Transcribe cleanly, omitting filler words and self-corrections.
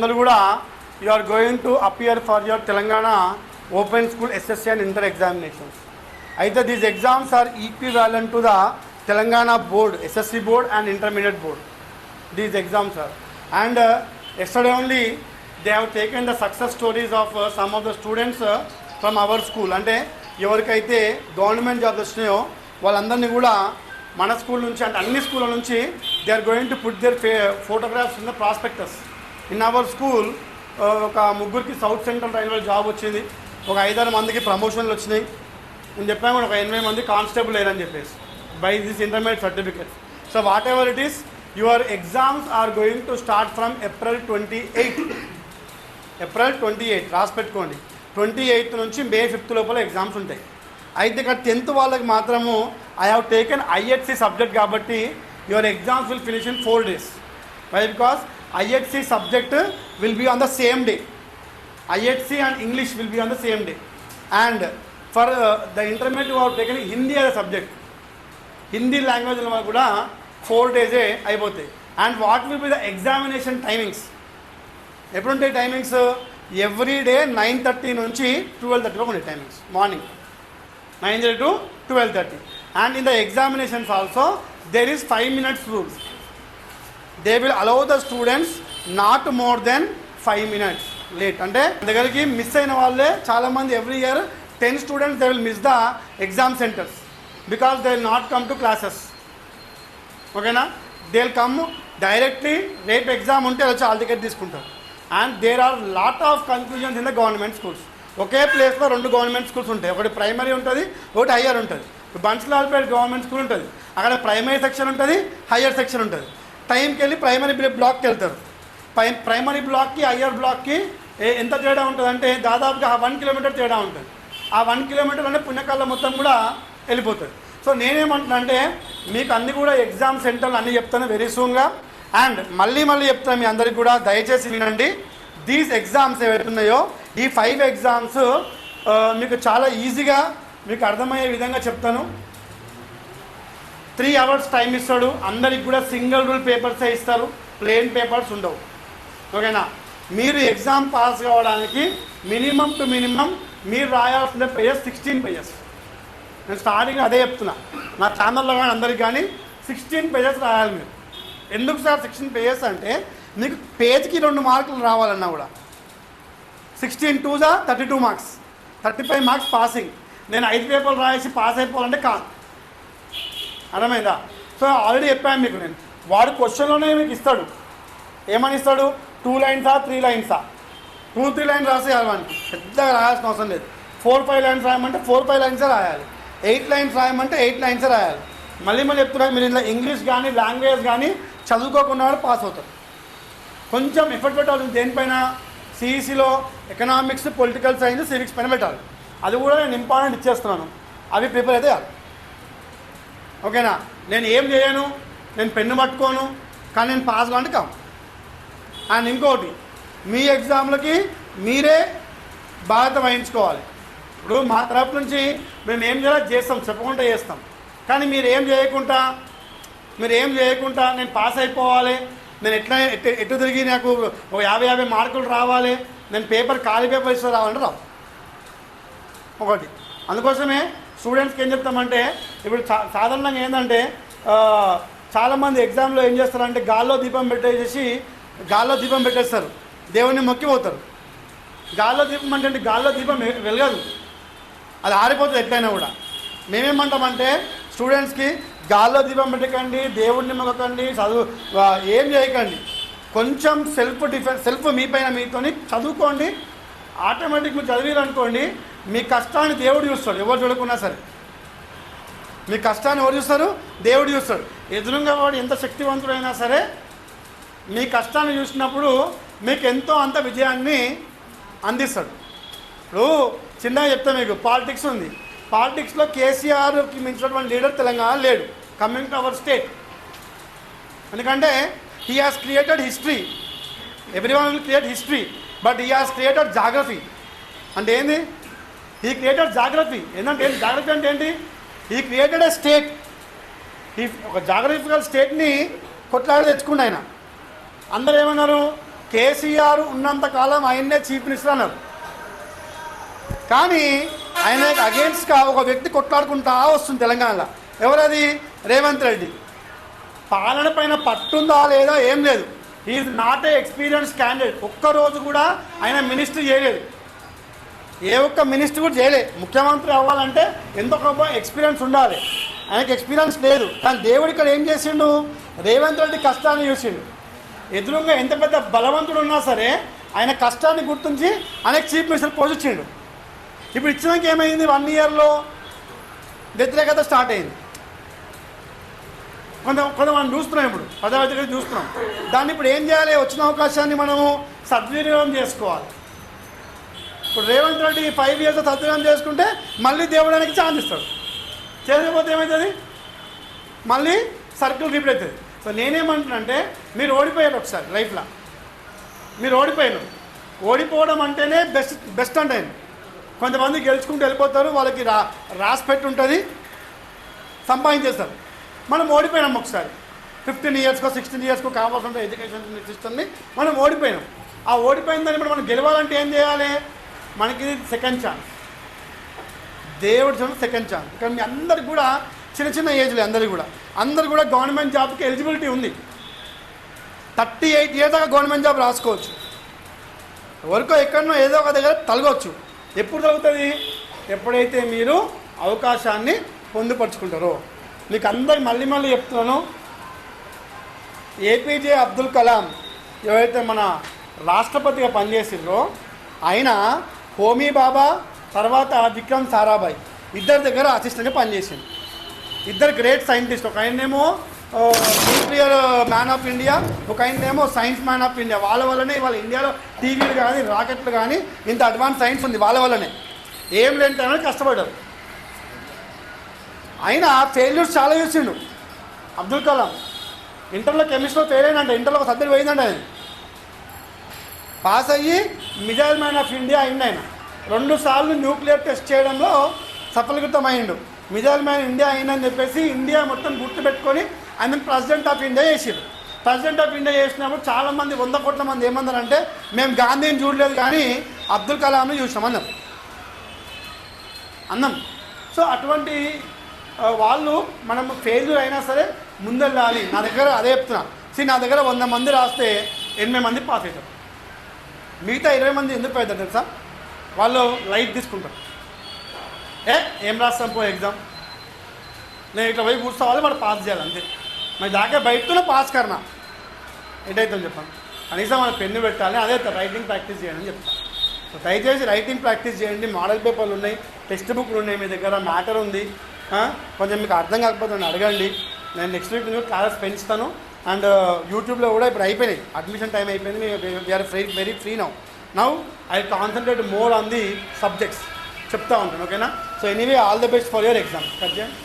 You are going to appear for your Telangana Open School SSC and Inter examinations. Either these exams are equivalent to the Telangana board, SSC board and intermediate board. These exams are. And yesterday only they have taken the success stories of some of the students from our school. అంటే ఎవరికైతే government jobs వచ్చినాయో వాళ్ళందరినీ కూడా మన school నుంచి అంటే అన్ని స్కూళ్ళ నుంచి they are going to put their photographs in the prospectus. In our school ఒక ముగ్గురికి సౌత్ సెంట్రల్ రైల్వే జాబ్ వచ్చింది, ఒక 5-6 మందికి ప్రమోషన్లు వచ్చినాయి. నేను చెప్పాను కూడా ఒక 8 మంది కానిస్టేబుల్ లేరని చెప్పేసి by this intermediate certificate. So whatever it is, your exams are going to start from April 28 రాసి పెట్టుకోండి. 28 నుంచి May 5 లోపల ఎగ్జామ్స్ ఉంటాయి. అయితే ఇక్కడ 10th వాళ్ళకి మాత్రము I have taken IHC subject కాబట్టి your exams will finish in 4 days. Why? Because IHC subject will be on the same day. IHC and English will be on the same day. And for the intermediate who have taken Hindi as a subject, Hindi language kuda 4 days అయిపోతాయి. And what will be the examination timings? ఎప్పుడు ఉంటాయి timings? Every day 9:30 నుంచి 12:30 వరకు ఉంటాయి timings. Morning 9:30 to 12:30. And in the examinations also there is 5 minutes rules. They will allow the students not more than 5 minutes late. అంటే దగ్గరికి miss అయిన వాళ్ళే చాలామంది every year 10 students they will miss the exam centers because they will not come to classes. ఓకేనా? they will come directly. రేపు exam ఉంటే వచ్చి hall ticket తీసుకుంటారు. And there are lot of confusions in the government schools. ఒకే ప్లేస్లో 2 government schools ఉంటాయి, ఒకటి primary ఉంటుంది, ఒకటి హయ్యర్ ఉంటుంది. బన్స్లాల్పేట్ గవర్నమెంట్ స్కూల్ ఉంటుంది, అక్కడ ప్రైమరీ సెక్షన్ ఉంటుంది, హయ్యర్ సెక్షన్ ఉంటుంది. టైంకి వెళ్ళి ప్రైమరీ బ్లాక్కి వెళ్తారు. ప్రైమరీ బ్లాక్కి హయ్యర్ బ్లాక్కి ఎంత తేడా ఉంటుంది అంటే దాదాపుగా 1 kilometer తేడా ఉంటుంది. ఆ 1 kilometer అంటే పుణ్యకాలం మొత్తం కూడా వెళ్ళిపోతుంది. సో నేనేమంటున్నా అంటే మీకు అన్నీ కూడా ఎగ్జామ్ సెంటర్లు అన్నీ చెప్తాను వెరీ సూన్గా. అండ్ మళ్ళీ చెప్తాను మీ అందరికి కూడా, దయచేసి వినండి. దీస్ ఎగ్జామ్స్ ఏవైతున్నాయో ఈ 5 ఎగ్జామ్స్ మీకు చాలా ఈజీగా మీకు అర్థమయ్యే విధంగా చెప్తాను. 3 hours టైం ఇస్తాడు. అందరికి కూడా సింగిల్ రూల్ పేపర్సే ఇస్తారు, ప్లెయిన్ పేపర్స్ ఉండవు. ఓకేనా? మీరు ఎగ్జామ్ పాస్ కావడానికి మినిమం టు మినిమం మీరు రాయాల్సిన పేజెస్ 16 pages. నేను స్టార్టింగ్ అదే చెప్తున్నా నా ఛానల్లో కానీ అందరికి కానీ 16 pages రాయాలి మీరు. ఎందుకు సార్ 16 pages అంటే మీకు పేజ్కి 2 మార్కులు రావాలన్నా కూడా 16 2s 32 marks, 35 marks పాసింగ్. నేను 5 పేపర్లు రాసి పాస్ అయిపోవాలంటే కాదు. అర్థమైందా? సో ఆల్రెడీ చెప్పాను మీకు నేను. వాడు క్వశ్చన్లోనే మీకు ఇస్తాడు. ఏమని ఇస్తాడు? 2 lines 3 lines 2-3 lines రాసేయాలి. వానికి పెద్దగా రాయాల్సిన అవసరం లేదు. 4-5 lines రాయమంటే 4-5 lines రాయాలి. 8 lines రాయమంటే 8 lines రాయాలి. మళ్ళీ చెప్తున్నారు, మీరు ఇలా ఇంగ్లీష్ కానీ లాంగ్వేజ్ కానీ చదువుకోకుండా పాస్ అవుతారు. కొంచెం ఎఫర్ట్ పెట్టాల్సింది దేనిపైన? సిఈసిలో ఎకనామిక్స్, పొలిటికల్ సైన్స్, సివిక్స్ పైన పెట్టాలి. అది కూడా నేను ఇంపార్టెంట్ ఇచ్చేస్తున్నాను. అవి ప్రిపేర్ అయితే కాదు. ఓకేనా? నేను ఏం చేయను, నేను పెన్ను పట్టుకోను, కానీ నేను పాస్ కావాలంటే కావు. అండ్ ఇంకోటి, మీ ఎగ్జామ్లకి మీరే బాధ్యత వహించుకోవాలి. ఇప్పుడు మా తరపు నుంచి మేము ఏం చేయాలో చేస్తాం, చెప్పకుండా చేస్తాం. కానీ మీరు ఏం చేయకుండా నేను పాస్ అయిపోవాలి, నేను ఎటు తిరిగి నాకు 50 మార్కులు రావాలి, నేను ఖాళీ పేపర్ ఇస్తే రావాలంటే రావు. ఒకటి అందుకోసమే స్టూడెంట్స్కి ఏం చెప్తామంటే, ఇప్పుడు సాధారణంగా ఏంటంటే చాలామంది ఎగ్జామ్లో ఏం చేస్తారంటే గాల్లో దీపం పెట్టేస్తారు, దేవుణ్ణి మొక్కిపోతారు. గాల్లో దీపం అంటే గాల్లో దీపం వెలగదు, అది ఆరిపోతుంది ఎట్లయినా కూడా. మేమేమంటామంటే స్టూడెంట్స్కి గాల్లో దీపం పెట్టకండి, దేవుడిని మొక్కకండి, చదువు ఏం చేయకండి. కొంచెం సెల్ఫ్ మీ పైన మీతోని చదువుకోండి. ఆటోమేటిక్ మీరు చదివారనుకోండి, మీ కష్టాన్ని దేవుడు చూస్తాడు. ఎవరు చూడకున్నా సరే మీ కష్టాన్ని ఎవరు చూస్తారు? దేవుడు చూస్తాడు. ఎదురుగా వాడు ఎంత శక్తివంతుడైనా సరే మీ కష్టాన్ని చూసినప్పుడు మీకు ఎంతో అంత విజయాన్ని అందిస్తాడు. ఇప్పుడు చిన్నగా చెప్తా మీకు, పాలిటిక్స్ ఉంది. పాలిటిక్స్లో కేసీఆర్కి మించినటువంటి లీడర్ తెలంగాణ లేడు, కమింగ్ టు అవర్ స్టేట్. ఎందుకంటే he has created history. Everyone will create history, but he has created geography. అంటే ఏంది? He created geography. ఏంటంటే జాగ్రఫీ అంటే ఏంటి? He created a state. ఒక జాగ్రఫికల్ స్టేట్ని కొట్లాడి తెచ్చుకుంటే ఆయన అందరూ ఏమన్నారు? కేసీఆర్ ఉన్నంతకాలం ఆయన్నే చీఫ్ మినిస్టర్ అన్నారు. కానీ ఆయన అగేన్స్ట్గా ఒక వ్యక్తి కొట్లాడుకుంటా వస్తుంది తెలంగాణలో. ఎవరది? రేవంత్ రెడ్డి. పాలన పైన పట్టుందా లేదా ఏం లేదు. Is not a experience candidate. ఒక్కరోజు కూడా ఆయన మినిస్టర్ చేయలేదు, ఏ ఒక్క మినిస్టర్ కూడా చేయలేదు. ముఖ్యమంత్రి అవ్వాలంటే ఎంతో గొప్ప ఎక్స్పీరియన్స్ ఉండాలి, ఆయనకి ఎక్స్పీరియన్స్ లేదు. కానీ దేవుడు ఇక్కడ ఏం చేసిండు? రేవంత్ రెడ్డి కష్టాన్ని చూసిండు. ఎదురుగా ఎంత పెద్ద బలవంతుడు ఉన్నా సరే ఆయన కష్టాన్ని గుర్తించి ఆయనకు చీఫ్ మినిస్టర్ పోస్ట్ ఇచ్చిండు. ఇప్పుడు ఇచ్చినాక ఏమైంది? 1 ఇయర్లో వ్యతిరేకత స్టార్ట్ అయింది. కొంతమంది చూస్తున్నాం, ఇప్పుడు పదవి చూస్తున్నాం. దాన్ని ఇప్పుడు ఏం చేయాలి? వచ్చిన అవకాశాన్ని మనము సద్వినియోగం చేసుకోవాలి. ఇప్పుడు రేవంత్ రెడ్డి 5 ఇయర్స్ సద్వినియోగం చేసుకుంటే మళ్ళీ దేవుడానికి ఛాన్స్ ఇస్తాడు. చేయకపోతే ఏమవుతుంది? మళ్ళీ సర్కిల్ రిపీట్ అవుతుంది. సో నేనేమంటున్నానంటే, మీరు ఓడిపోయారు ఒకసారి లైఫ్లో, మీరు ఓడిపోయారు. ఓడిపోవడం అంటేనే బెస్ట్ అంటే. కొంతమంది గెలుచుకుంటూ వెళ్ళిపోతారు, వాళ్ళకి రాసి పెట్టి ఉంటుంది, సంపాదించేస్తారు. మనం ఓడిపోయినాం ఒకసారి 15 ఇయర్స్కో 16 ఇయర్స్కో కావాల్సిన ఎడ్యుకేషన్ సిస్టమ్ని మనం ఓడిపోయినాం. ఆ ఓడిపోయిన దాన్ని ఇప్పుడు మనం గెలవాలంటే ఏం చేయాలి? మనకి సెకండ్ ఛాన్స్, దేవుడి సెకండ్ ఛాన్స్. ఇక్కడ మీ అందరికి కూడా చిన్న ఏజ్లో అందరు కూడా గవర్నమెంట్ జాబ్కి ఎలిజిబిలిటీ ఉంది. 38 ఇయర్స్ దాకా గవర్నమెంట్ జాబ్ రాసుకోవచ్చు. ఎవరికో ఎక్కడనో ఏదో ఒక దగ్గర తలగవచ్చు. ఎప్పుడు తగ్గుతుంది? ఎప్పుడైతే మీరు అవకాశాన్ని పొందుపరుచుకుంటారో. మీకు అందరికి మళ్ళీ చెప్తున్నాను, ఏపీజే అబ్దుల్ కలాం ఎవరైతే మన రాష్ట్రపతిగా పనిచేసిండ్రో ఆయన హోమీ బాబా తర్వాత విక్రమ్ సారాభాయ్ ఇద్దరి దగ్గర అసిస్టెంట్గా పనిచేసింది. ఇద్దరు గ్రేట్ సైంటిస్ట్. ఒక ఆయనేమో న్యూక్లియర్ మ్యాన్ ఆఫ్ ఇండియా, ఒక ఆయనేమో సైన్స్ మ్యాన్ ఆఫ్ ఇండియా. వాళ్ళ వల్లనే ఇవాళ ఇండియాలో టీవీలు కానీ రాకెట్లు కానీ ఇంత అడ్వాన్స్ సైన్స్ ఉంది. వాళ్ళ వల్లనే ఏం లేని కష్టపడ్డారు. ఆయన ఫెయిల్యూర్స్ చాలా చూసిండు అబ్దుల్ కలాం. ఇంటర్లో కెమిస్ట్రీలో ఫెయిల్ అయినంట, ఇంటర్లో ఒక సబ్జెక్ట్ పోయిందంట. ఆయన పాస్ అయ్యి మిజైల్ మ్యాన్ ఆఫ్ ఇండియా అయింది. ఆయన 2 సార్లు న్యూక్లియర్ టెస్ట్ చేయడంలో సఫలీకృతమైండు. మిజైల్ మ్యాన్ ఇండియా అయిందని చెప్పేసి ఇండియా మొత్తం గుర్తుపెట్టుకొని ఆయన ప్రెసిడెంట్ ఆఫ్ ఇండియా చేసారు. ప్రెసిడెంట్ ఆఫ్ ఇండియా చేసినప్పుడు చాలామంది 100 కోట్ల మంది ఏమన్నారంటే, మేము గాంధీని చూడలేదు కానీ అబ్దుల్ కలాంని చూసినాం అన్నాం. సో అటువంటి వాళ్ళు మనం ఫెయిల్యూర్ అయినా సరే ముందెళ్ళాలి. నా దగ్గర అదే చెప్తున్నా. నా దగ్గర 100 మంది రాస్తే 80 మంది పాస్ అవుతారు. మిగతా 20 మంది ఎందుకు అవుతారు తెలుసా? వాళ్ళు లైట్ తీసుకుంటారు. ఏం రాస్తాం పో ఎగ్జామ్, నేను ఇట్లా పోయి కూర్చోవాలి, వాడు పాస్ చేయాలి అంతే. మరి దాకా బయటలో పాస్ కర్నా ఎటైతే చెప్పాను. కనీసం మన పెన్ను పెట్టాలి, అదే రైటింగ్ ప్రాక్టీస్ చేయండి అని చెప్తాను. సో దయచేసి రైటింగ్ ప్రాక్టీస్ చేయండి. మోడల్ పేపర్లు ఉన్నాయి, టెక్స్ట్ బుక్లు ఉన్నాయి, మీ దగ్గర మ్యాటర్ ఉంది. కొంచెం మీకు అర్థం కాకపోతే నన్ను అడగండి. నేను నెక్స్ట్ వీక్ నుంచి క్లాసెస్ పెంచుతాను. అండ్ యూట్యూబ్లో కూడా ఇప్పుడు అయిపోయినాయి, అడ్మిషన్ టైం అయిపోయింది. We are very free now I concentrate more on the subjects చెప్తా ఉంటాను. ఓకేనా? So anyway all the best for your exam. Cut చేయండి.